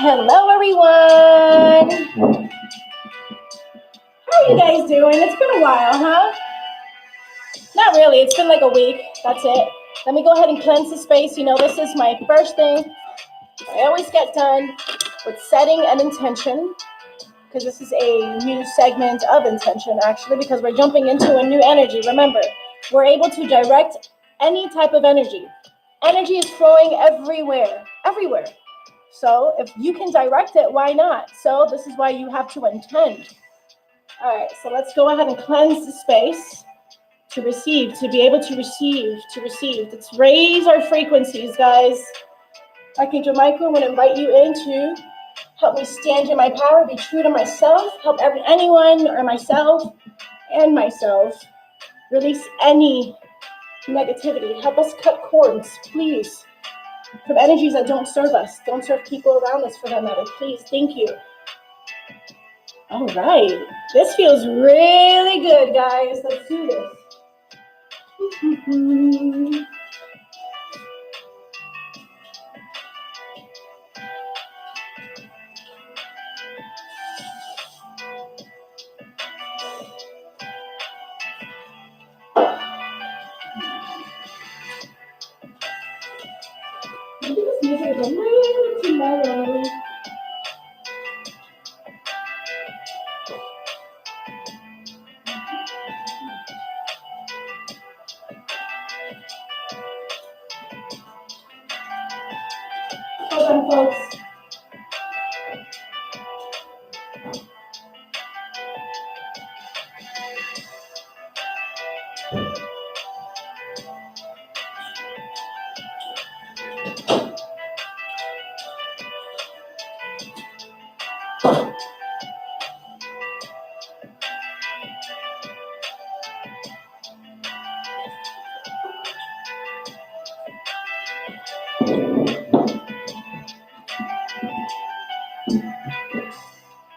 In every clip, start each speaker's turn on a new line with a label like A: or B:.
A: Hello, everyone. How are you guys doing? It's been a while, huh? Not really. It's been like a week. That's it. Let me go ahead and cleanse the space. You know, this is my first thing I always get done with setting an intention, because this is a new segment of intention, actually, because we're jumping into a new energy. Remember, we're able to direct any type of energy. Energy is flowing everywhere. So if you can direct it, why not? So this is why you have to intend. All right, so let's go ahead and cleanse the space to receive, to be able to receive, Let's raise our frequencies, guys. Archangel Michael, I'm going to invite you in to help me stand in my power, be true to myself, help anyone or myself release any negativity. Help us cut cords, please, from energies that don't serve us, don't serve people around us for that matter. Please, thank you. All right, this feels really good, guys. Let's do this. This music is a little too mellow. Hold on, folks.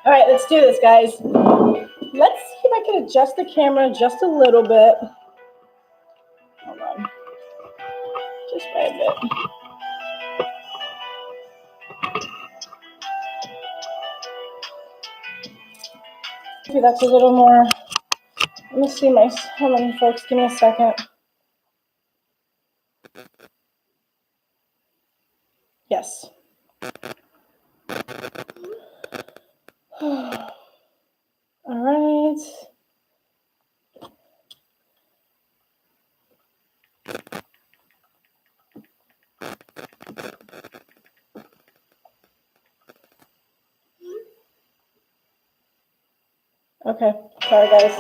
A: All right, let's do this, guys. Let's see if I can adjust the camera just a little bit. Hold on. Just by a bit. Maybe that's a little more. Let me see hold on, folks. Give me a second. Yes. All right. Okay. Sorry, guys.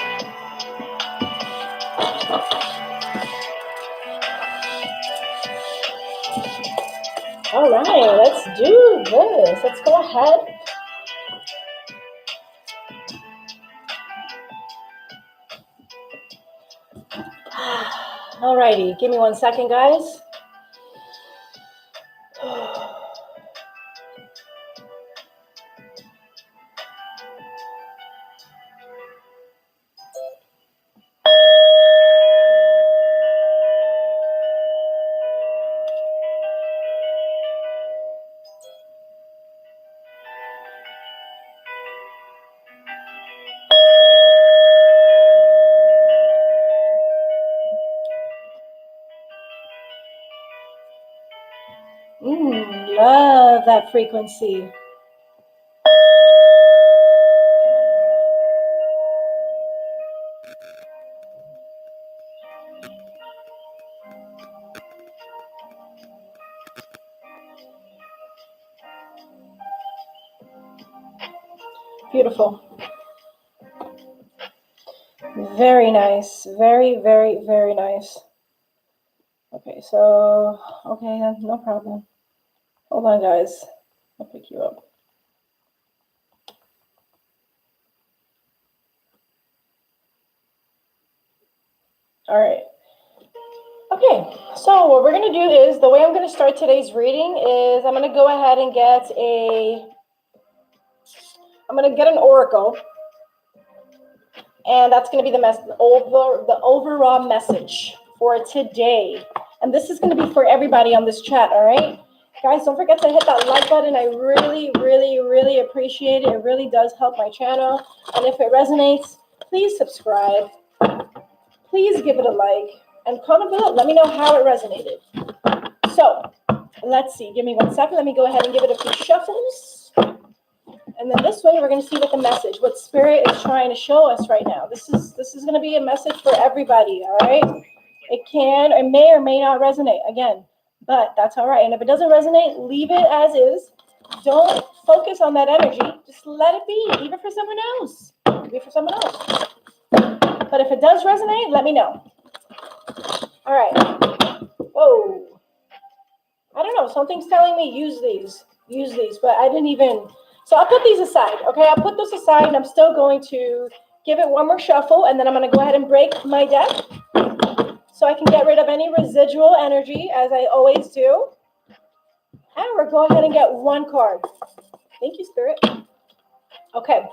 A: All right. Let's do this. Let's go ahead. All righty. Give me 1 second, guys. Love that frequency. Beautiful. Very nice. Very, very, very nice. Okay, so, okay, no problem. Hold on, guys. I'll pick you up. All right. Okay, so what we're going to do is, the way I'm going to start today's reading is I'm going to go ahead and get an oracle. And that's going to be the overall message for today. And this is going to be for everybody on this chat, all right? Guys, don't forget to hit that like button. I really, really, really appreciate it. It really does help my channel. And if it resonates, please subscribe. Please give it a like. And comment below. Let me know how it resonated. So, let's see. Give me 1 second. Let me go ahead and give it a few shuffles. And then this way, we're going to see what the message, what Spirit is trying to show us right now. This is going to be a message for everybody, all right? It may or may not resonate, again, but that's all right. And if it doesn't resonate, leave it as is. Don't focus on that energy. Just let it be. Leave it for someone else. Leave it for someone else. But if it does resonate, let me know. All right. Whoa. I don't know. Something's telling me use these, but I didn't even. So I'll put these aside, okay? I'll put those aside, and I'm still going to give it one more shuffle, and then I'm going to go ahead and break my deck so I can get rid of any residual energy, as I always do. And we'll go ahead and get one card. Thank you, Spirit. Okay,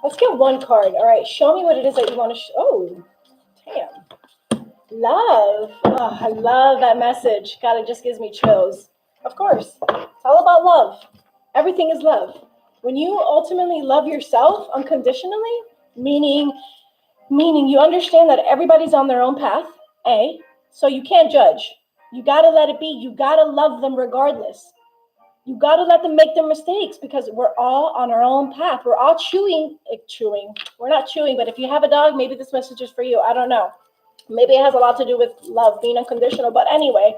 A: let's get one card. All right, show me what it is that you want to oh, damn. Love. Oh, I love that message. God, it just gives me chills. Of course, it's all about love. Everything is love. When you ultimately love yourself unconditionally, meaning you understand that everybody's on their own path, so you can't judge. You got to let it be. You got to love them regardless. You got to let them make their mistakes because we're all on our own path. We're all chewing. We're not chewing, but if you have a dog, maybe this message is for you. I don't know. Maybe it has a lot to do with love, being unconditional. But anyway,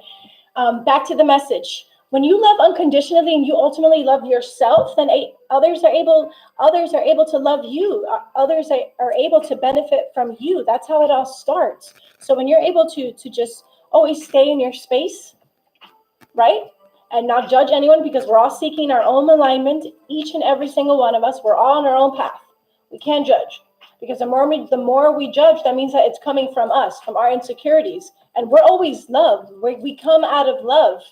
A: back to the message. When you love unconditionally and you ultimately love yourself, then others are able to love you. Others are able to benefit from you. That's how it all starts. So when you're able to just always stay in your space, right? And not judge anyone because we're all seeking our own alignment, each and every single one of us, we're all on our own path. We can't judge because the more we judge, that means that it's coming from us, from our insecurities. And we're always loved. We come out of love.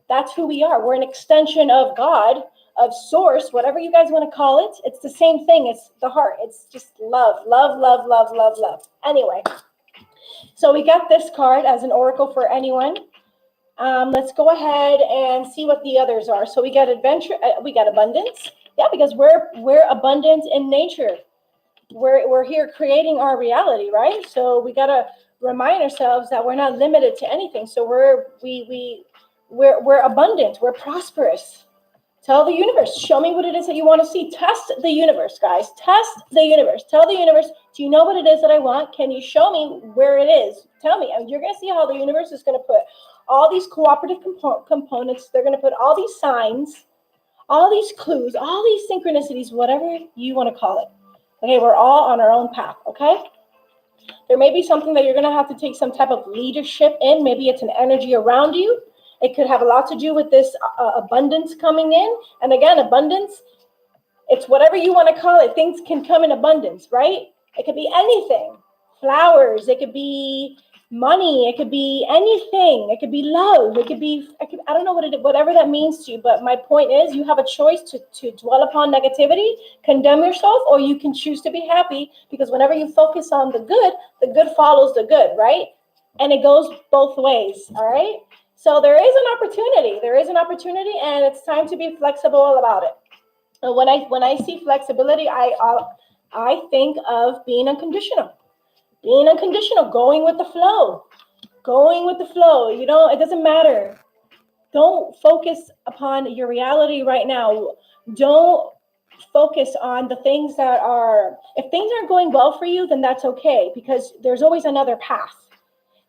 A: That's who we are. We're an extension of God, of source, whatever you guys want to call it. It's the same thing. It's the heart. It's just love, love, love, love, love, love. Anyway, so we got this card as an oracle for anyone. Let's go ahead and see what the others are. So we got adventure. We got abundance. Yeah, because we're abundant in nature. We're here creating our reality, right? So we got to remind ourselves that we're not limited to anything. So we're abundant. We're prosperous. Tell the universe. Show me what it is that you want to see. Test the universe, guys. Test the universe. Tell the universe, do you know what it is that I want? Can you show me where it is? Tell me. And you're going to see how the universe is going to put all these cooperative components. They're going to put all these signs, all these clues, all these synchronicities, whatever you want to call it. Okay, we're all on our own path, okay? There may be something that you're going to have to take some type of leadership in. Maybe it's an energy around you. It could have a lot to do with this abundance coming in. And again, abundance, it's whatever you want to call it. Things can come in abundance, right? It could be anything. Flowers. It could be money. It could be anything. It could be love. I don't know what whatever that means to you. But my point is you have a choice to dwell upon negativity, condemn yourself, or you can choose to be happy because whenever you focus on the good follows the good, right? And it goes both ways, all right? So there is an opportunity, and it's time to be flexible about it. And when I see flexibility, I think of being unconditional, going with the flow. You know, it doesn't matter. Don't focus upon your reality right now. Don't focus on the things that are. If things aren't going well for you, then that's okay because there's always another path.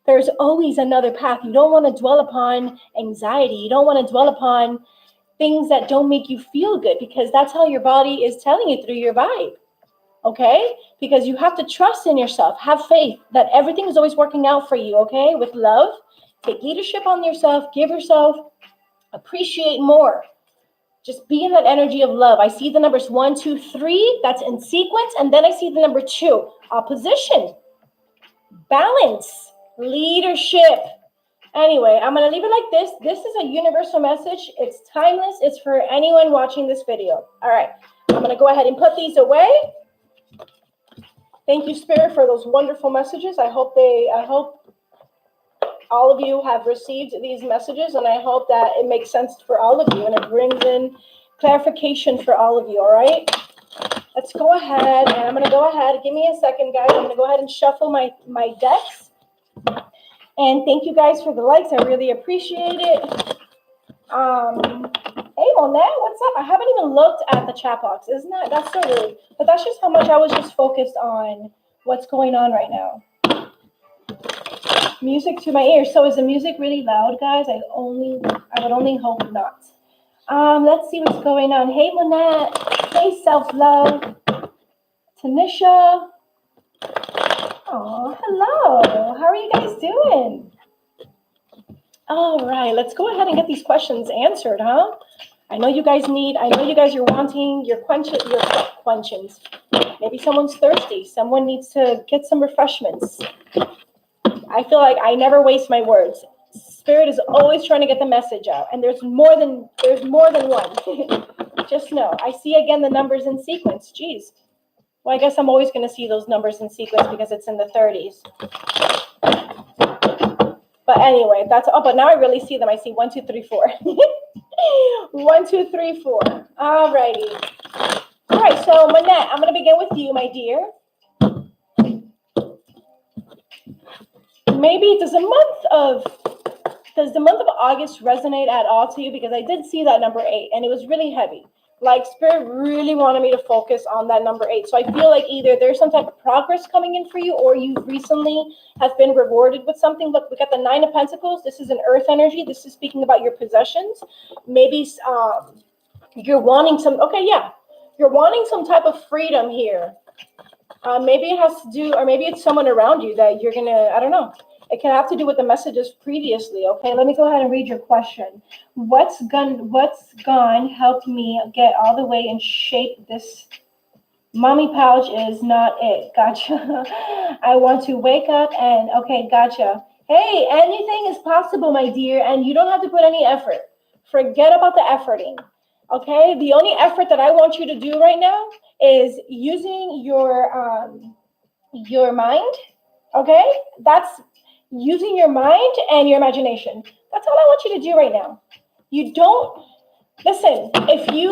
A: There's always another path. You don't want to dwell upon anxiety. You don't want to dwell upon things that don't make you feel good because that's how your body is telling you through your vibe. Okay? Because you have to trust in yourself. Have faith that everything is always working out for you. Okay? With love, take leadership on yourself. Give yourself. Appreciate more. Just be in that energy of love. I see the numbers 1, 2, 3. That's in sequence. And then I see the number 2. Opposition. Balance. Leadership. Anyway, I'm going to leave it like this. This is a universal message. It's timeless. It's for anyone watching this video. All right. I'm going to go ahead and put these away. Thank you, Spirit, for those wonderful messages. I hope all of you have received these messages, and I hope that it makes sense for all of you and it brings in clarification for all of you, all right? Let's go ahead, and I'm going to go ahead. Give me a second, guys. I'm going to go ahead and shuffle my decks. And thank you guys for the likes. I really appreciate it. Hey, Monette, what's up? I haven't even looked at the chat box. That's so rude. But that's just how much I was just focused on what's going on right now. Music to my ears. So is the music really loud, guys? I would only hope not. Let's see what's going on. Hey, Monette. Hey, self-love. Tanisha. Oh, hello. How are you guys doing? All right, let's go ahead and get these questions answered, huh? I know you guys are wanting your quenchings. Maybe someone's thirsty. Someone needs to get some refreshments. I feel like I never waste my words. Spirit is always trying to get the message out, and there's more than one. Just know. I see again the numbers in sequence. Jeez. Well, I guess I'm always going to see those numbers in sequence because it's in the 30s. But anyway, but now I really see them. I see 1, 2, 3, 4. 1, 2, 3, 4. All righty. All right, so Manette, I'm going to begin with you, my dear. Maybe does the month of August resonate at all to you? Because I did see that number 8, and it was really heavy. Like Spirit really wanted me to focus on that number 8. So I feel like either there's some type of progress coming in for you, or you recently have been rewarded with something. Look, we got the 9 of Pentacles. This is an earth energy. This is speaking about your possessions. Maybe you're wanting you're wanting some type of freedom here. Maybe it has to do, or maybe it's someone around you that you're gonna, I don't know. It can have to do with the messages previously, okay? Let me go ahead and read your question. What's gone helped me get all the way in shape? This mommy pouch is not it. Gotcha. I want to wake up and, okay, gotcha. Hey, anything is possible, my dear, and you don't have to put any effort. Forget about the efforting, okay? The only effort that I want you to do right now is using your mind, okay? That's using your mind and your imagination. That's all I want you to do right now. You don't, listen,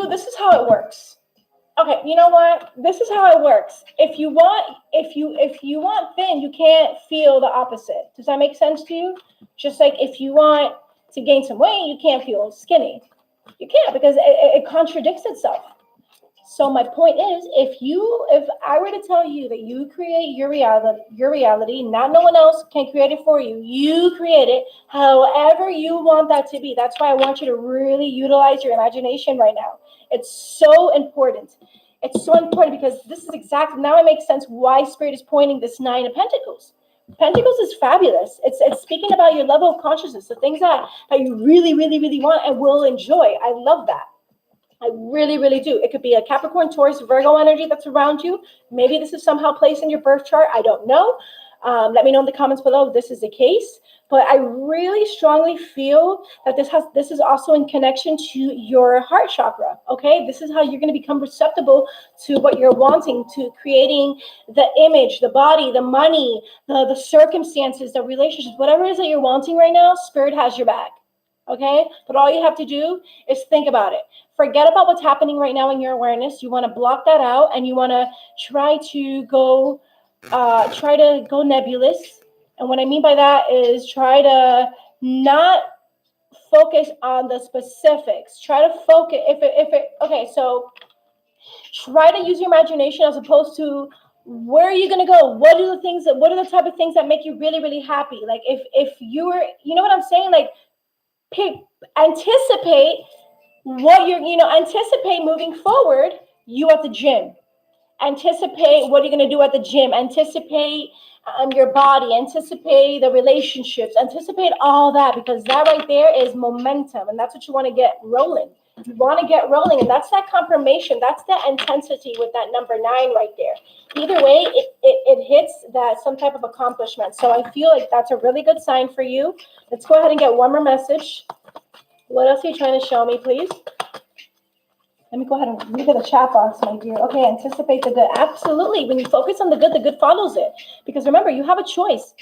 A: this is how it works. Okay, you know what? This is how it works. If you want thin, you can't feel the opposite. Does that make sense to you? Just like if you want to gain some weight, you can't feel skinny. You can't, because it contradicts itself. So my point is, if I were to tell you that you create your reality, not no one else can create it for you. You create it however you want that to be. That's why I want you to really utilize your imagination right now. It's so important. It's so important because this is exactly, now it makes sense why Spirit is pointing this 9 of Pentacles. Pentacles is fabulous. It's speaking about your level of consciousness, the things that you really, really, really want and will enjoy. I love that. I really, really do. It could be a Capricorn, Taurus, Virgo energy that's around you. Maybe this is somehow placed in your birth chart. I don't know. Let me know in the comments below if this is the case. But I really strongly feel that this is also in connection to your heart chakra. Okay, this is how you're going to become receptible to what you're wanting, to creating the image, the body, the money, the circumstances, the relationships, whatever it is that you're wanting right now. Spirit has your back. Okay, but all you have to do is think about it. Forget about what's happening right now in your awareness. You want to block that out, and you want to try to go nebulous. And what I mean by that is try to not focus on the specifics. Try to focus so try to use your imagination as opposed to where are you going to go? What are the type of things that make you really, really happy? Like if you were, you know what I'm saying? Like anticipate anticipate moving forward, you at the gym. Anticipate what you're going to do at the gym. Anticipate your body. Anticipate the relationships. Anticipate all that, because that right there is momentum, and that's what you want to get rolling. You want to get rolling, and that's that confirmation. That's the intensity with that number 9 right there. Either way, it hits that some type of accomplishment. So I feel like that's a really good sign for you. Let's go ahead and get one more message. What else are you trying to show me, please? Let me go ahead and read the chat box, my dear. Okay, anticipate the good. Absolutely. When you focus on the good follows it. Because remember, you have a choice.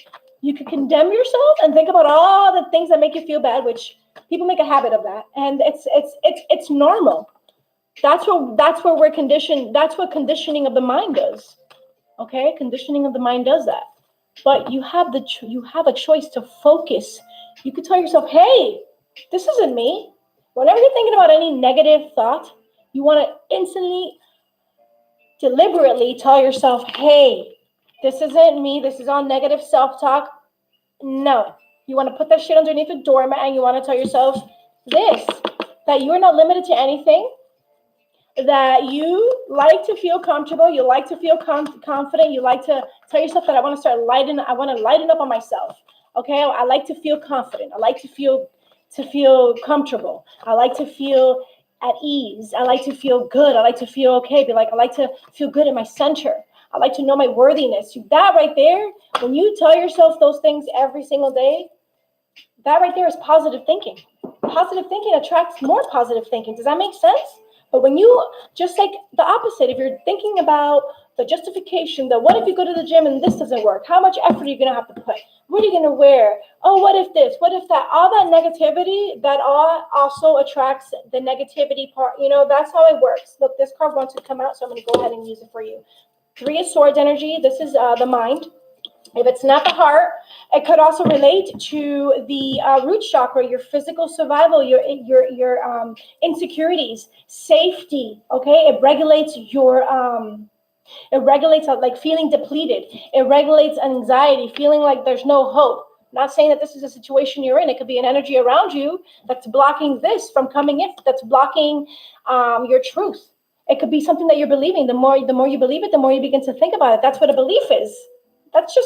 A: You could condemn yourself and think about all the things that make you feel bad, which people make a habit of that. And it's normal. That's what we're conditioned. That's what conditioning of the mind does. Okay? Conditioning of the mind does that. But you have a choice to focus. You could tell yourself, hey, this isn't me. Whenever you're thinking about any negative thought, you want to instantly, deliberately tell yourself, hey, this isn't me. This is all negative self-talk. No. You want to put that shit underneath the doormat and you want to tell yourself that you're not limited to anything, that you like to feel comfortable, you like to feel confident, you like to tell yourself that I want to lighten up on myself. Okay, I like to feel confident. I like to feel comfortable. I like to feel at ease. I like to feel good. I like to feel okay. I like to feel good in my center. I like to know my worthiness. That right there, when you tell yourself those things every single day, that right there is positive thinking. Positive thinking attracts more positive thinking. Does that make sense? But when you just like the opposite, if you're thinking about the justification, that what if you go to the gym and this doesn't work? How much effort are you going to have to put? What are you going to wear? Oh, what if this? What if that? All that negativity, that all also attracts the negativity part. That's how it works. Look, this card wants to come out, so I'm going to go ahead and use it for you. 3 of Swords energy. This is the mind. If it's not the heart, it could also relate to the root chakra, your physical survival, your insecurities, safety. Okay, it regulates like feeling depleted. It regulates anxiety, feeling like there's no hope. Not saying that this is a situation you're in. It could be an energy around you that's blocking this from coming in. That's blocking your truth. It could be something that you're believing. The more you believe it, the more you begin to think about it. That's what a belief is. That's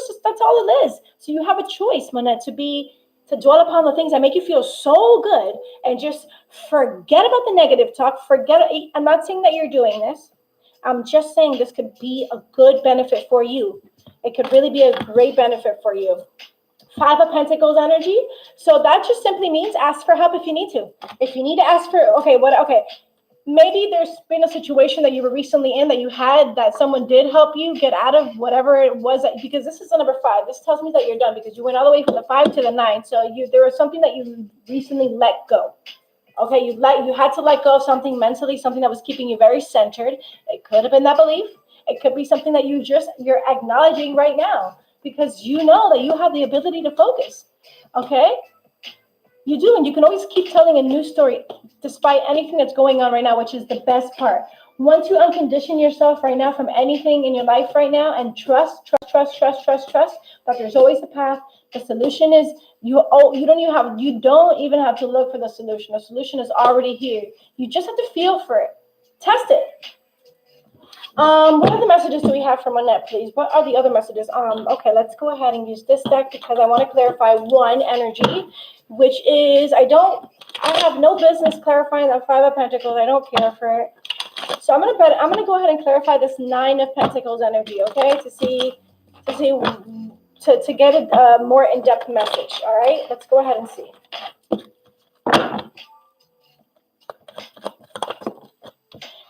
A: all it is. So you have a choice, Monette, to dwell upon the things that make you feel so good and just forget about the negative talk. I'm not saying that you're doing this. I'm just saying this could be a good benefit for you. It could really be a great benefit for you. 5 of Pentacles energy. So that just simply means ask for help if you need to. If you need to ask for, maybe there's been a situation that you were recently in that someone did help you get out of whatever it was, because this is the number 5. This tells me that you're done because you went all the way from the 5 to the 9. So there was something that you recently let go. Okay, you had to let go of something mentally, something that was keeping you very centered. It could have been that belief. It could be something that you're acknowledging right now because you know that you have the ability to focus. Okay? You do, and you can always keep telling a new story despite anything that's going on right now, which is the best part. Once you uncondition yourself right now from anything in your life right now and trust that there's always a path. The solution is you don't even have to look for the solution. The solution is already here. You just have to feel for it. Test it. What other messages do we have from Annette, please? What are the other messages? Okay, let's go ahead and use this deck because I want to clarify one energy, which is I have no business clarifying that 5 of Pentacles. I don't care for it. So I'm gonna go ahead and clarify this 9 of Pentacles energy, okay? To get a more in-depth message. All right, let's go ahead and see.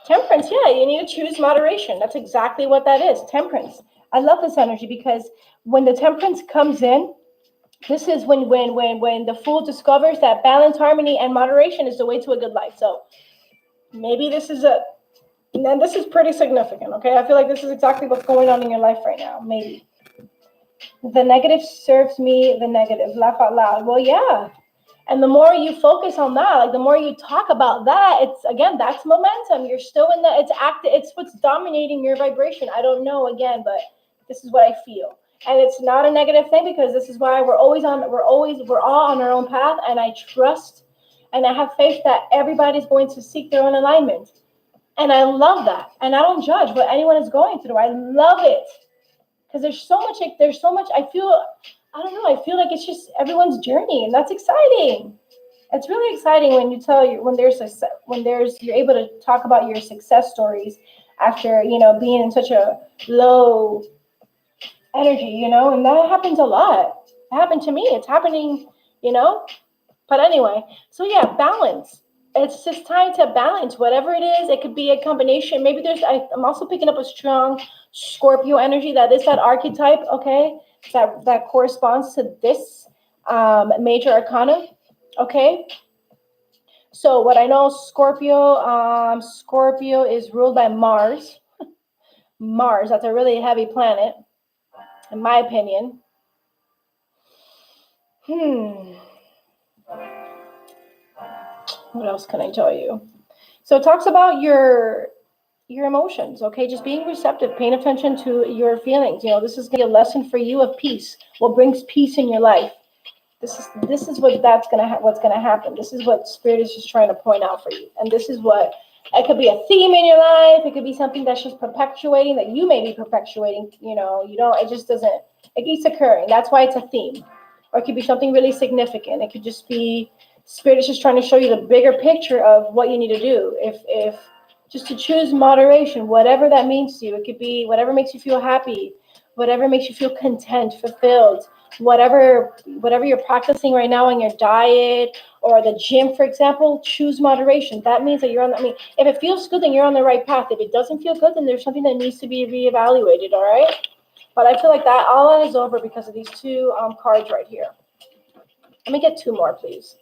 A: Temperance, yeah, you need to choose moderation. That's exactly what that is, temperance. I love this energy because when the temperance comes in, this is when the Fool discovers that balance, harmony, and moderation is the way to a good life. So maybe this is pretty significant, okay? I feel like this is exactly what's going on in your life right now, maybe. The negative serves me the negative. Laugh out loud. Well, yeah. And the more you focus on that, like the more you talk about that, that's momentum. You're still in it's what's dominating your vibration. I don't know again, but this is what I feel. And it's not a negative thing because this is why we're all on our own path. And I trust and I have faith that everybody's going to seek their own alignment. And I love that. And I don't judge what anyone is going through. I love it. Because there's so much, I feel like it's just everyone's journey, and that's exciting. It's really exciting when you're able to talk about your success stories after, being in such a low energy, and that happens a lot. It happened to me. It's happening, but anyway, so yeah, balance. It's just time to balance whatever it is. It could be a combination. Maybe I'm also picking up a strong Scorpio energy. That is that archetype, okay? that corresponds to this major arcana. Okay. So what I know, Scorpio is ruled by Mars. Mars, that's a really heavy planet, in my opinion. What else can I tell you? So it talks about your emotions, okay? Just being receptive, paying attention to your feelings. You know, this is going to be a lesson for you of peace. What brings peace in your life? This is what's gonna happen. This is what Spirit is just trying to point out for you. And this is what it could be, a theme in your life. It could be something that's just perpetuating, that you may be perpetuating. You know, it just doesn't. It keeps occurring. That's why it's a theme. Or it could be something really significant. It could just be Spirit is just trying to show you the bigger picture of what you need to do. If just to choose moderation, whatever that means to you. It could be whatever makes you feel happy, whatever makes you feel content, fulfilled. Whatever you're practicing right now in your diet or the gym, for example, choose moderation. That means that if it feels good, then you're on the right path. If it doesn't feel good, then there's something that needs to be reevaluated, all right? But I feel like that all is over because of these two cards right here. Let me get two more, please.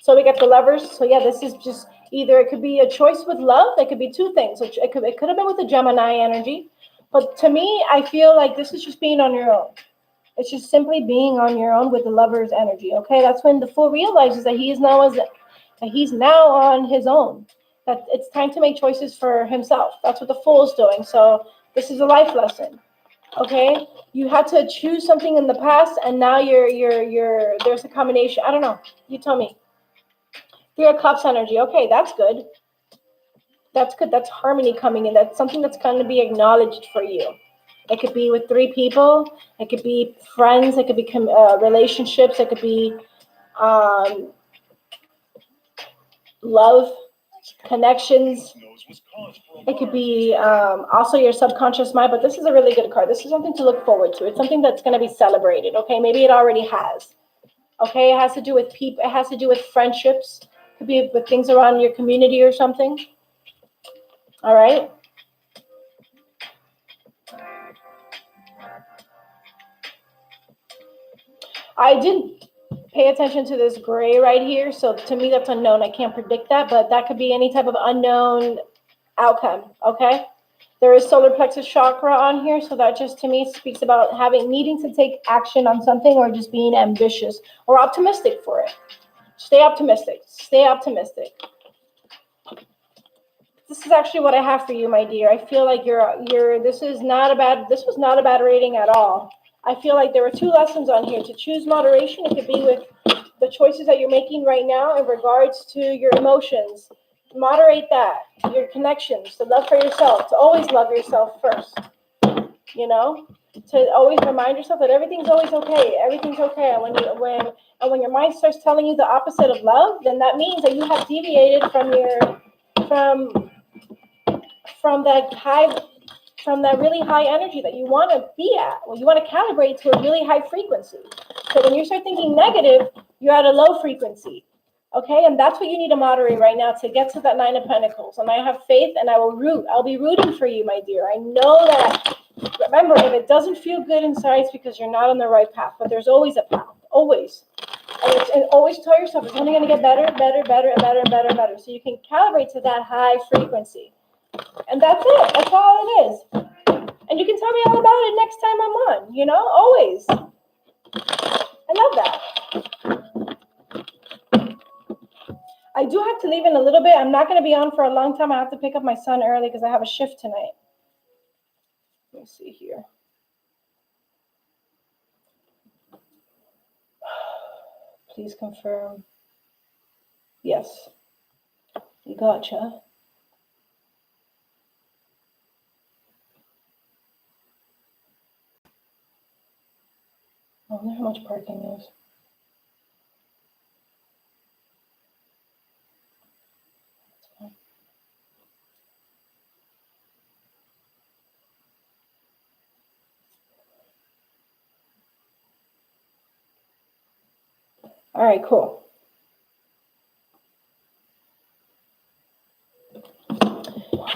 A: So we got the Lovers. So yeah, this is just either it could be a choice with love. It could be two things. It could have been with the Gemini energy. But to me, I feel like this is just being on your own. It's just simply being on your own with the Lover's energy, okay? That's when the Fool realizes that he's now on his own. That it's time to make choices for himself. That's what the Fool is doing. So this is a life lesson, okay? You had to choose something in the past, and now there's a combination. I don't know. You tell me. Three of Cups energy. Okay, that's good. That's good. That's harmony coming in. That's something that's going to be acknowledged for you. It could be with three people. It could be friends. It could be relationships. It could be love, connections. It could be also your subconscious mind. But this is a really good card. This is something to look forward to. It's something that's going to be celebrated. Okay, maybe it already has. Okay, it has to do with people. It has to do with friendships. It could be with things around your community or something. All right. I didn't pay attention to this gray right here. So to me, that's unknown. I can't predict that, but that could be any type of unknown outcome. Okay. There is solar plexus chakra on here. So that just to me speaks about needing to take action on something or just being ambitious or optimistic for it. Stay optimistic. Stay optimistic. This is actually what I have for you, my dear. I feel like this was not a bad rating at all. I feel like there were two lessons on here. To choose moderation, it could be with the choices that you're making right now in regards to your emotions. Moderate that, your connections, the love for yourself, to always love yourself first. You know, to always remind yourself that everything's always okay. Everything's okay. And when your mind starts telling you the opposite of love, then that means that you have deviated from that really high energy that you want to be at. Well, you want to calibrate to a really high frequency. So when you start thinking negative, you're at a low frequency. Okay, and that's what you need to moderate right now to get to that Nine of Pentacles. And I have faith, and I'll be rooting for you, my dear. I know that. Remember, if it doesn't feel good inside, it's because you're not on the right path. But there's always a path, always. And always tell yourself it's only going to get better, better, better, and better, and better, and better. So you can calibrate to that high frequency. And that's it. That's all it is. And you can tell me all about it next time I'm on, always. I love that. I do have to leave in a little bit. I'm not going to be on for a long time. I have to pick up my son early because I have a shift tonight. Let me see here. Please confirm. Yes. Gotcha. I wonder how much parking is. All right, cool.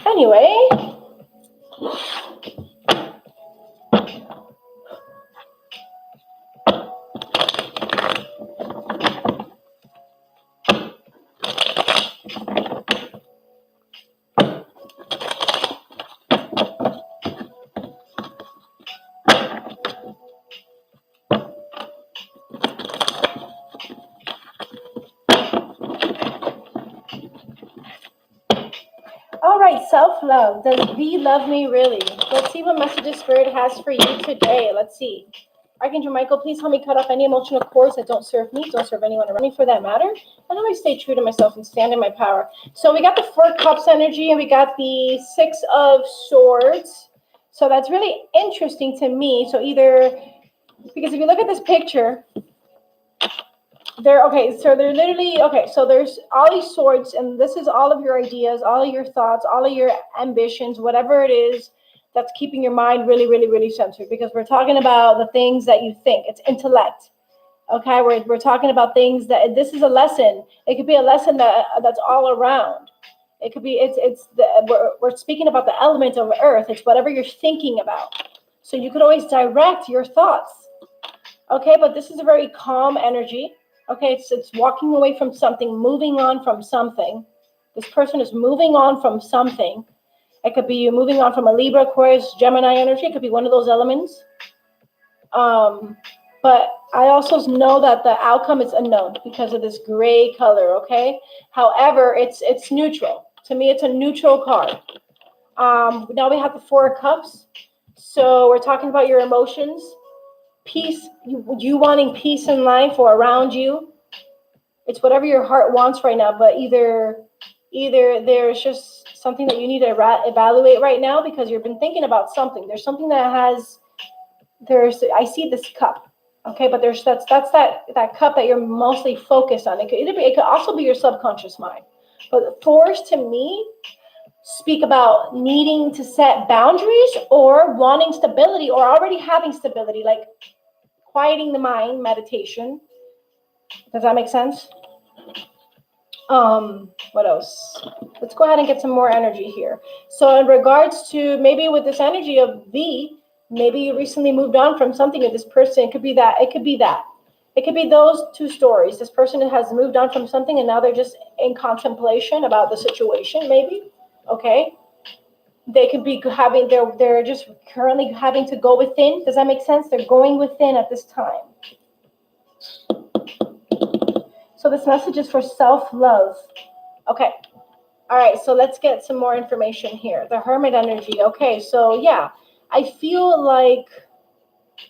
A: Anyway, self-love. Does V love me really? Let's see what messages Spirit has for you today. Let's see. Archangel Michael, please help me cut off any emotional cords that don't serve me, don't serve anyone around me for that matter. And always stay true to myself and stand in my power. So we got the 4 Cups energy and we got the 6 of Swords. So that's really interesting to me. So either, because if you look at this picture, so they're literally, so there's all these swords, and this is all of your ideas, all of your thoughts, all of your ambitions, whatever it is that's keeping your mind really, really, really centered, because we're talking about the things that you think. It's intellect. Okay, we're talking about things that, this is a lesson. It could be a lesson that's all around. It could be, we're speaking about the element of earth. It's whatever you're thinking about. So you could always direct your thoughts. Okay, but this is a very calm energy. Okay, it's walking away from something, moving on from something. This person is moving on from something. It could be you moving on from a Libra, Aquarius, Gemini energy. It could be one of those elements. But I also know that the outcome is unknown because of this gray color, okay? However, it's neutral. To me, it's a neutral card. Now we have the 4 Cups. So we're talking about your emotions. Peace, you wanting peace in life or around you. It's whatever your heart wants right now, but either there's just something that you need to evaluate right now because you've been thinking about something. There's something that I see this cup, okay, but that's that cup that you're mostly focused on. It could also be your subconscious mind, but 4s to me speak about needing to set boundaries or wanting stability or already having stability, like quieting the mind, meditation. Does that make sense? What else? Let's go ahead and get some more energy here. So in regards to maybe with this energy of V, maybe you recently moved on from something with this person. It could be that. It could be those 2 stories. This person has moved on from something and now they're just in contemplation about the situation, maybe. Okay. They could be they're just currently having to go within. Does that make sense? They're going within at this time. So this message is for self-love. Okay. All right. So let's get some more information here. The Hermit energy. Okay. So yeah, I feel like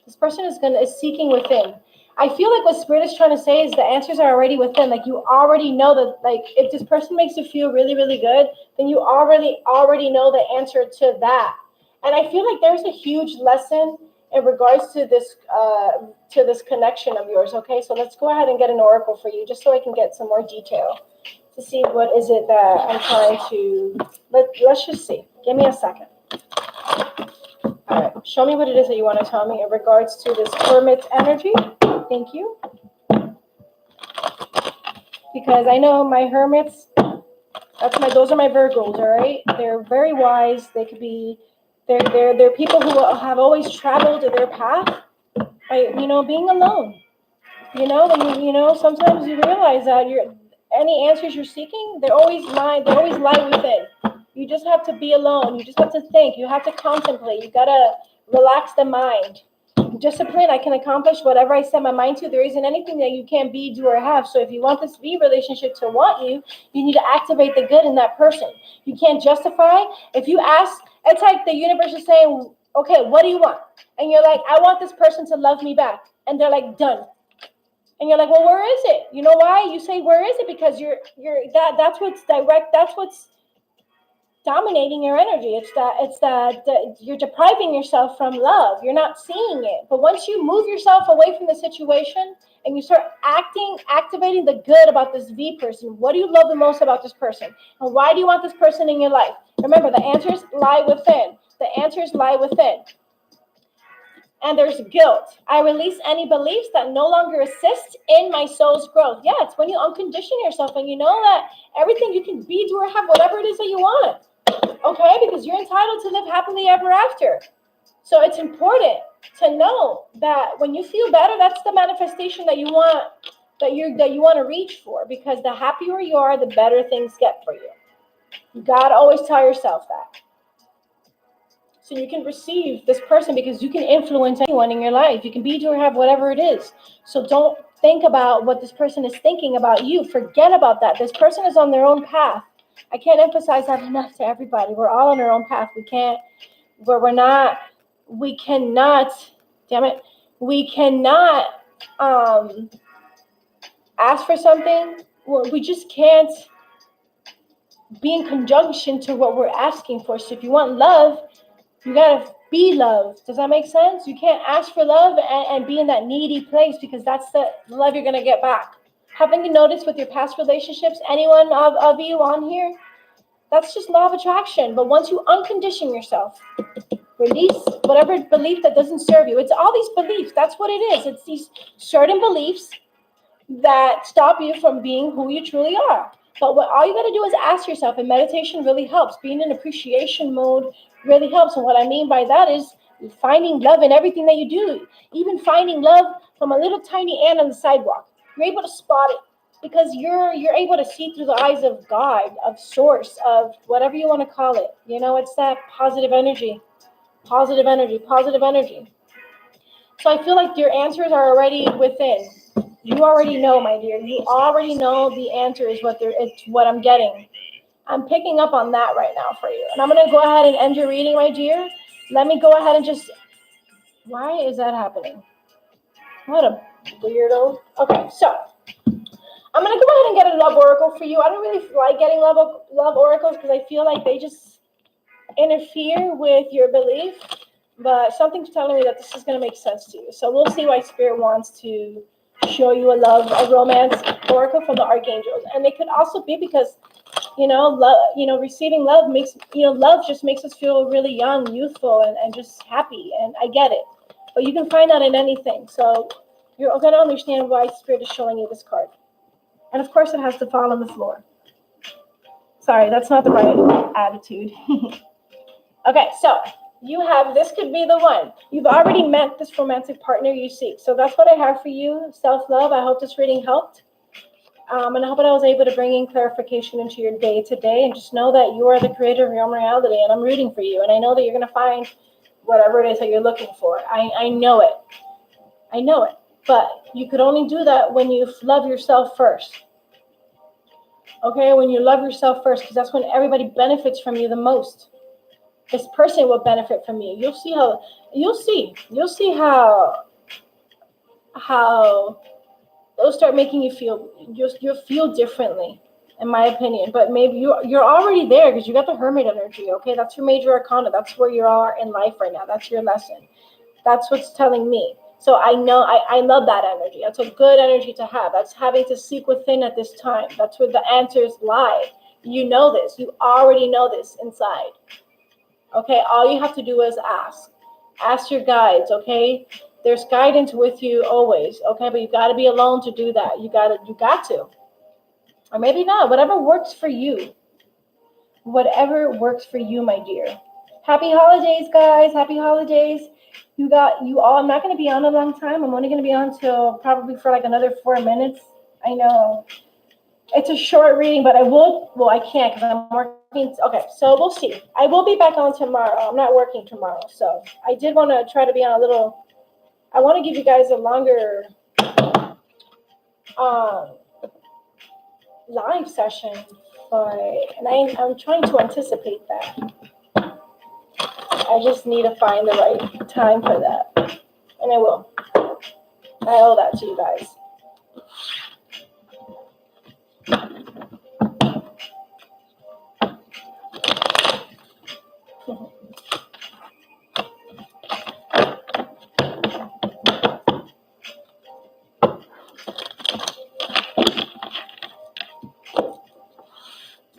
A: this person is seeking within. I feel like what Spirit is trying to say is the answers are already within. Like you already know that, like if this person makes you feel really, really good, then you already know the answer to that. And I feel like there's a huge lesson in regards to this connection of yours. Okay, so let's go ahead and get an oracle for you, just so I can get some more detail to see what is it that I'm trying to. Let's just see. Give me a second. All right, show me what it is that you want to tell me in regards to this Hermit energy. Thank you. Because I know my Hermits, those are my Virgos, all right? They're very wise. They could be, they're people who have always traveled their path by, being alone. Sometimes you realize that any answers you're seeking, they always lie within. You just have to be alone. You just have to think. You have to contemplate. You gotta relax the mind. Discipline, I can accomplish whatever I set my mind to. There isn't anything that you can't be, do, or have. So if you want this V relationship to want you, you need to activate the good in that person. You can't justify. If you ask, it's like the universe is saying, okay, what do you want? And you're like, I want this person to love me back. And they're like, done. And you're like, well, where is it? You know why? You say, where is it? Because that's what's direct. That's what's dominating your energy. It's that you're depriving yourself from love. You're not seeing it. But once you move yourself away from the situation and you start activating the good about this V person, what do you love the most about this person? And why do you want this person in your life? Remember, the answers lie within. The answers lie within. And there's guilt. I release any beliefs that no longer assist in my soul's growth. Yeah, it's when you uncondition yourself and you know that everything you can be, do, or have, whatever it is that you want. Okay, because you're entitled to live happily ever after. So it's important to know that when you feel better, that's the manifestation that you want, that you want to reach for. Because the happier you are, the better things get for you. You gotta always tell yourself that. So you can receive this person because you can influence anyone in your life. You can be, do, or have whatever it is. So don't think about what this person is thinking about you. Forget about that. This person is on their own path. I can't emphasize that enough to everybody. We're all on our own path. We cannot, damn it, we cannot ask for something. We just can't be in conjunction to what we're asking for. So if you want love, you gotta be loved. Does that make sense? You can't ask for love and be in that needy place, because that's the love you're gonna get back. Haven't you noticed with your past relationships, anyone of you on here? That's just law of attraction. But once you uncondition yourself, release whatever belief that doesn't serve you. It's all these beliefs. That's what it is. It's these certain beliefs that stop you from being who you truly are. But what all you got to do is ask yourself, and meditation really helps. Being in appreciation mode really helps. And what I mean by that is finding love in everything that you do. Even finding love from a little tiny ant on the sidewalk. You're able to spot it because you're able to see through the eyes of God, of source, of whatever you want to call it. You know, it's that positive energy. Positive energy, positive energy. So I feel like your answers are already within. You already know, my dear. You already know the answer is it's what I'm getting. I'm picking up on that right now for you. And I'm going to go ahead and end your reading, my dear. Let me go ahead and just... Why is that happening? What a weirdo. Okay, so I'm going to go ahead and get a love oracle for you. I don't really like getting love oracles because I feel like they just interfere with your belief. But something's telling me that this is going to make sense to you. So we'll see why Spirit wants to show you a romance oracle from the archangels. And it could also be because, receiving love makes, love just makes us feel really young, youthful, and just happy. And I get it. But you can find that in anything. So you're going to understand why Spirit is showing you this card. And of course, it has to fall on the floor. Sorry, that's not the right attitude. Okay, so this could be the one. You've already met this romantic partner you seek. So that's what I have for you, self-love. I hope this reading helped. And I hope that I was able to bring in clarification into your day today. And just know that you are the creator of your own reality. And I'm rooting for you. And I know that you're going to find whatever it is that you're looking for. I know it. I know it. But you could only do that when you love yourself first. Okay, when you love yourself first, because that's when everybody benefits from you the most. This person will benefit from you. You'll see how they'll start making you feel. You'll feel differently, in my opinion. But maybe you're already there because you got the Hermit energy. Okay, that's your major arcana. That's where you are in life right now. That's your lesson. That's what's telling me. So I know I love that energy. That's a good energy to have. That's having to seek within at this time. That's where the answers lie. You know this. You already know this inside. Okay, all you have to do is ask. Ask your guides, okay? There's guidance with you always, okay? But you got to be alone to do that. You got to. Or maybe not. Whatever works for you. Whatever works for you, my dear. Happy holidays, guys. Happy holidays. You all. I'm not going to be on a long time. I'm only going to be on till probably for like another 4 minutes. I know. It's a short reading, but I can't because I'm working. Okay, so we'll see. I will be back on tomorrow. I'm not working tomorrow. So I did want to try to be on I want to give you guys a longer live session, and I'm trying to anticipate that. I just need to find the right time for that. And I will. I owe that to you guys.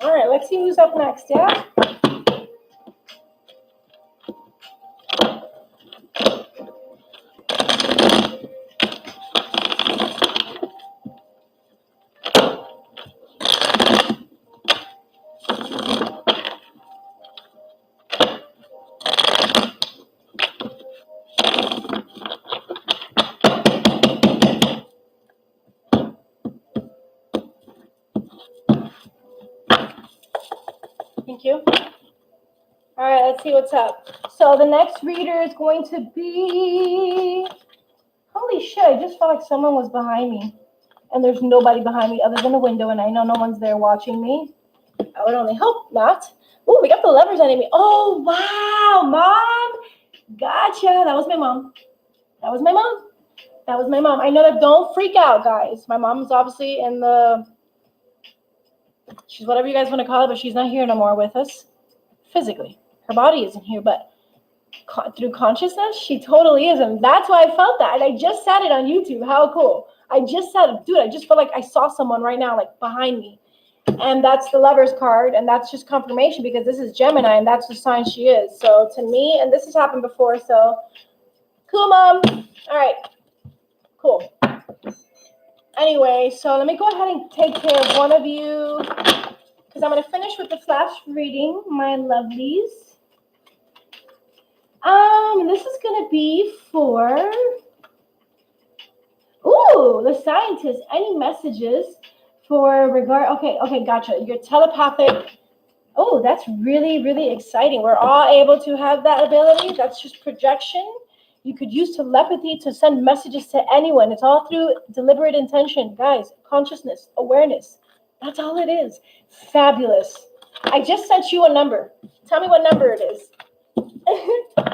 A: All right, let's see who's up next, yeah? Thank you. All right, let's see what's up. So the next reader is going to be... Holy shit, I just felt like someone was behind me. And there's nobody behind me other than a window, and I know no one's there watching me. I would only hope not. Oh, we got the Lovers enemy. Oh, wow, Mom. Gotcha. That was my mom. That was my mom. That was my mom. I know that. Don't freak out, guys. My mom's obviously in the, she's whatever you guys want to call it, but she's not here no more with us physically. Her body isn't here, but through consciousness, she totally is. And that's why I felt that. And I just said it on YouTube. How cool. I just said it. Dude, I just felt like I saw someone right now, like behind me. And that's the Lovers card. And that's just confirmation because this is Gemini and that's the sign she is. So to me, and this has happened before. So cool, Mom. All right. Cool. Anyway, so let me go ahead and take care of one of you because I'm going to finish with the flash reading, my lovelies. This is going to be for, the scientist. Any messages for regard? Okay, gotcha. Your telepathic. Oh, that's really, really exciting. We're all able to have that ability. That's just projection. You could use telepathy to send messages to anyone. It's all through deliberate intention. Guys, consciousness, awareness. That's all it is. Fabulous. I just sent you a number. Tell me what number it is.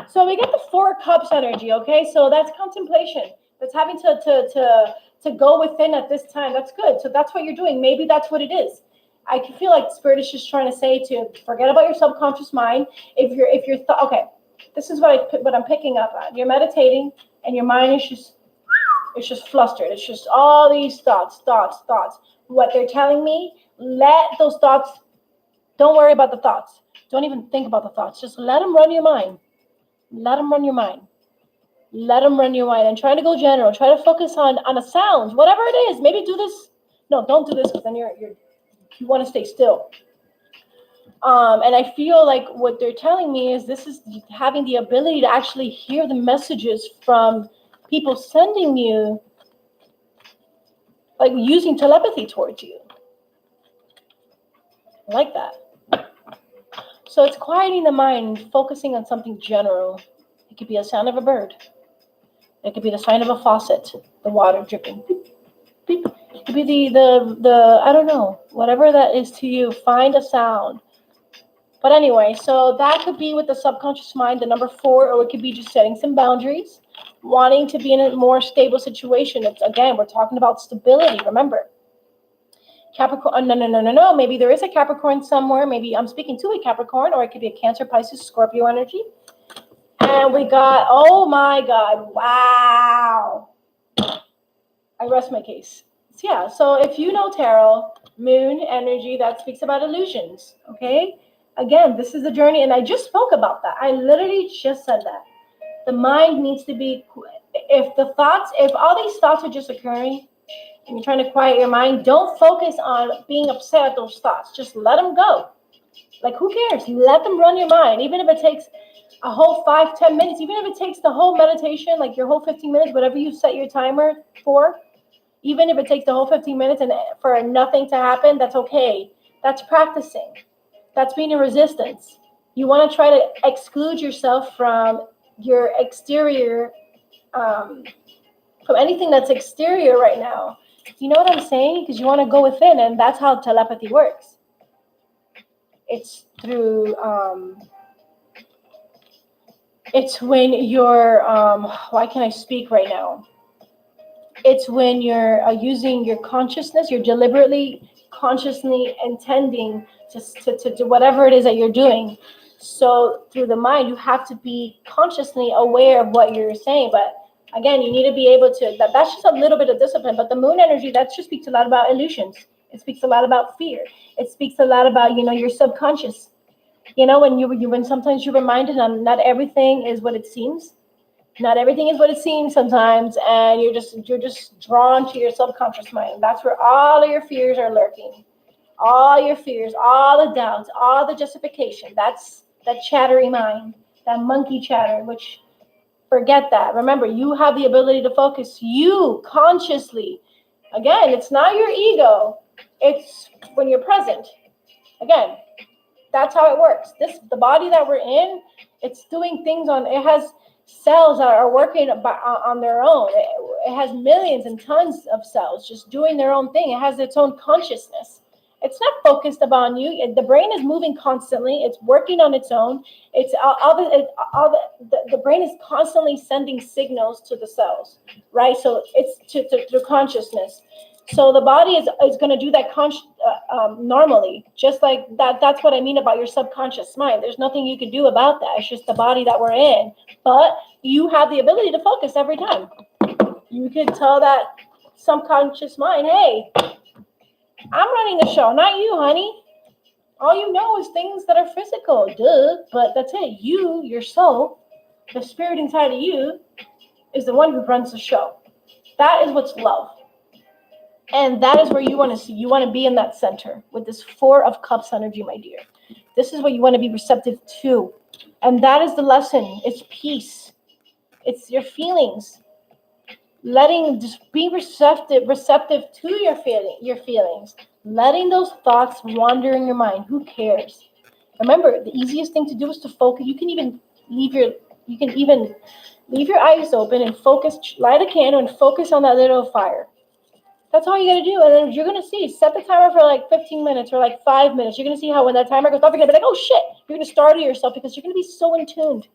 A: So we get the 4 cups energy, okay? So that's contemplation. That's having to go within at this time. That's good. So that's what you're doing. Maybe that's what it is. I can feel like Spirit is just trying to say to forget about your subconscious mind. If you're okay, this is what I'm picking up on. You're meditating and your mind is just flustered. It's just all these thoughts. What they're telling me, let those thoughts, don't worry about the thoughts. Don't even think about the thoughts. Just let them run your mind. Let them run your mind. Let them run your mind and try to go general. Try to focus on a sound, whatever it is. Maybe do this. No, don't do this because then you want to stay still. And I feel like what they're telling me is this is having the ability to actually hear the messages from people sending you, like using telepathy towards you. I like that. So it's quieting the mind, focusing on something general. It could be a sound of a bird. It could be the sound of a faucet, the water dripping. Beep, beep. It could be the I don't know, whatever that is to you. Find a sound. But anyway, so that could be with the subconscious mind, the number 4, or it could be just setting some boundaries, wanting to be in a more stable situation. It's, again, we're talking about stability. Remember, Capricorn. No. Maybe there is a Capricorn somewhere. Maybe I'm speaking to a Capricorn, or it could be a Cancer, Pisces, Scorpio energy. And we got, oh my God, wow. I rest my case. So yeah, so if you know tarot, moon energy, that speaks about illusions, okay? Again, this is the journey, and I just spoke about that. I literally just said that. The mind needs to be, if all these thoughts are just occurring, and you're trying to quiet your mind, don't focus on being upset at those thoughts. Just let them go. Like, who cares? Let them run your mind, even if it takes a whole 5-10 minutes, even if it takes the whole meditation, like your whole 15 minutes, whatever you set your timer for, even if it takes the whole 15 minutes and for nothing to happen, that's okay. That's practicing. That's being in resistance. You want to try to exclude yourself from your exterior, from anything that's exterior right now. You know what I'm saying? Because you want to go within, and that's how telepathy works. It's through, it's when you're, why can't I speak right now? It's when you're using your consciousness, you're deliberately, consciously intending to do whatever it is that you're doing. So through the mind, you have to be consciously aware of what you're saying. But again, you need to be able to, that's just a little bit of discipline. But the moon energy, that just speaks a lot about illusions. It speaks a lot about fear. It speaks a lot about, your subconscious. When sometimes you're reminded not everything is what it seems. Not everything is what it seems sometimes, and you're just drawn to your subconscious mind. That's where all of your fears are lurking. All your fears, all the doubts, all the justification. That's that chattery mind, that monkey chatter, which forget that. Remember, you have the ability to focus you consciously. Again, it's not your ego. It's when you're present. Again, that's how it works. The body that we're in, it's doing things it has cells that are working on their own. It has millions and tons of cells just doing their own thing. It has its own consciousness. It's not focused upon you. The brain is moving constantly. It's working on its own. It's the brain is constantly sending signals to the cells, right? So it's to consciousness. So the body is going to do that normally, just like that. That's what I mean about your subconscious mind. There's nothing you can do about that. It's just the body that we're in. But you have the ability to focus every time. You can tell that subconscious mind, hey, I'm running the show, not you, honey. All you know is things that are physical, duh. But that's it. You, your soul, the spirit inside of you, is the one who runs the show. That is what's love. And that is where you want to see. You want to be in that center with this 4 of Cups energy, my dear. This is what you want to be receptive to. And that is the lesson. It's peace. It's your feelings. Just be receptive to your feelings. Letting those thoughts wander in your mind. Who cares? Remember, the easiest thing to do is to focus. You can even leave your eyes open and focus. Light a candle and focus on that little fire. That's all you got to do. And then you're going to see. Set the timer for like 15 minutes or like 5 minutes. You're going to see how when that timer goes off, you're going to be like, oh shit. You're going to startle yourself because you're going to be so in tuned.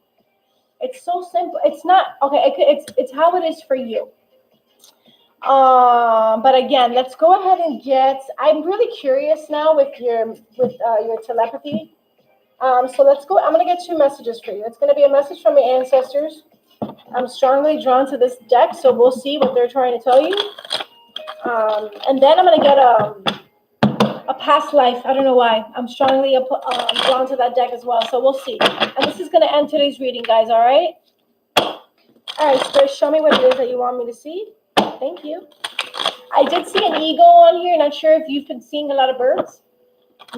A: It's so simple. It's not okay. It's how it is for you. But again, let's go ahead and I'm really curious now with your telepathy. So let's go. I'm going to get 2 messages for you. It's going to be a message from your ancestors. I'm strongly drawn to this deck, so we'll see what they're trying to tell you. And then I'm going to get a past life. I don't know why. I'm strongly drawn to that deck as well, so we'll see. And this is going to end today's reading, guys, all right? All right, Spirit, show me what it is that you want me to see. Thank you. I did see an eagle on here. Not sure if you've been seeing a lot of birds.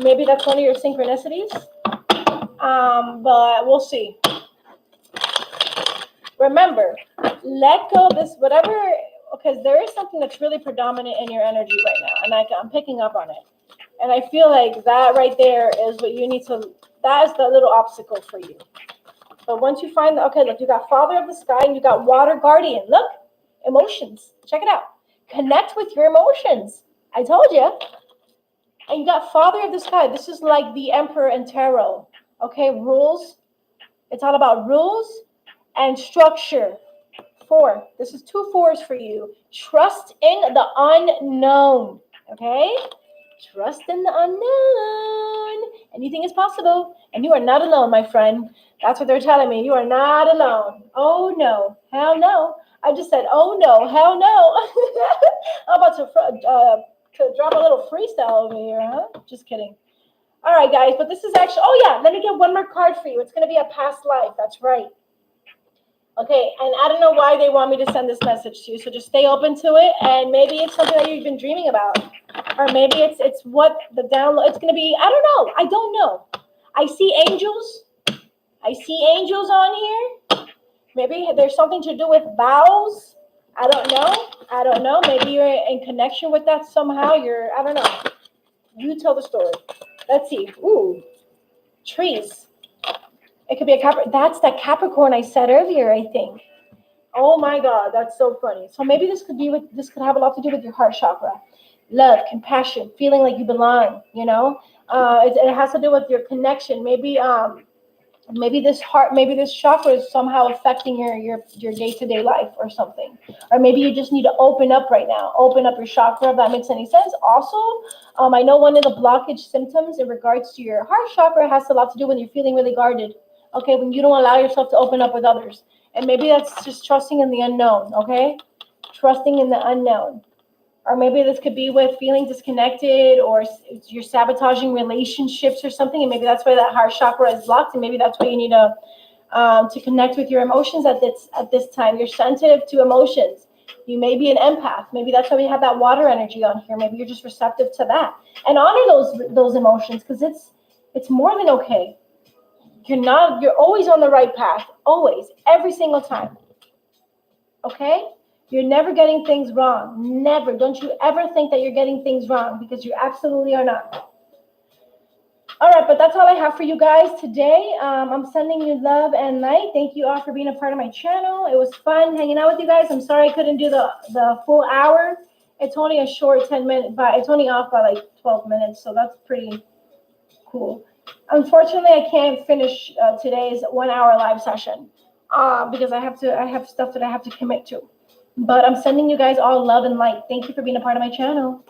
A: Maybe that's one of your synchronicities. But we'll see. Remember, let go of this, whatever, because there is something that's really predominant in your energy right now. And I'm picking up on it. And I feel like that right there is what you need to, that is the little obstacle for you. But once you find, okay, look, you got Father of the Sky and you got Water Guardian. Look. Emotions. Check it out. Connect with your emotions. I told you. And you got Father of the Sky. This is like the Emperor and Tarot. Okay, rules. It's all about rules and structure. 4. This is 2 4s for you. Trust in the unknown. Okay? Trust in the unknown. Anything is possible. And you are not alone, my friend. That's what they're telling me. You are not alone. Oh, no. Hell no. I just said, oh, no. Hell no. I'm about to drop a little freestyle over here, huh? Just kidding. All right, guys. But this is actually, oh, yeah. Let me get one more card for you. It's going to be a past life. That's right. Okay, and I don't know why they want me to send this message to you, so just stay open to it, and maybe it's something that you've been dreaming about, or maybe it's what the download, it's going to be, I don't know. I see angels on here. Maybe there's something to do with vows. I don't know. Maybe you're in connection with that somehow. I don't know. You tell the story. Let's see. Ooh, trees. It could be a Capricorn. That's that Capricorn I said earlier, I think. Oh my God, that's so funny. So maybe this could have a lot to do with your heart chakra. Love, compassion, feeling like you belong, you know? It has to do with your connection. Maybe this chakra is somehow affecting your day-to-day life or something. Or maybe you just need to open up right now. Open up your chakra, if that makes any sense. Also, I know one of the blockage symptoms in regards to your heart chakra has a lot to do when you're feeling really guarded. Okay, when you don't allow yourself to open up with others. And maybe that's just trusting in the unknown, okay? Trusting in the unknown. Or maybe this could be with feeling disconnected, or you're sabotaging relationships or something, and maybe that's why that heart chakra is blocked, and maybe that's why you need to connect with your emotions at this time. You're sensitive to emotions. You may be an empath. Maybe that's why we have that water energy on here. Maybe you're just receptive to that. And honor those emotions, because it's more than okay. You're always on the right path. Always. Every single time. Okay? You're never getting things wrong. Never. Don't you ever think that you're getting things wrong, because you absolutely are not. All right, but that's all I have for you guys today. I'm sending you love and light. Thank you all for being a part of my channel. It was fun hanging out with you guys. I'm sorry I couldn't do the full hour. It's only a short 10 minutes, but it's only off by like 12 minutes, so that's pretty cool. Unfortunately, I can't finish today's 1 hour live session because I have stuff that I have to commit to. But I'm sending you guys all love and light. Thank you for being a part of my channel.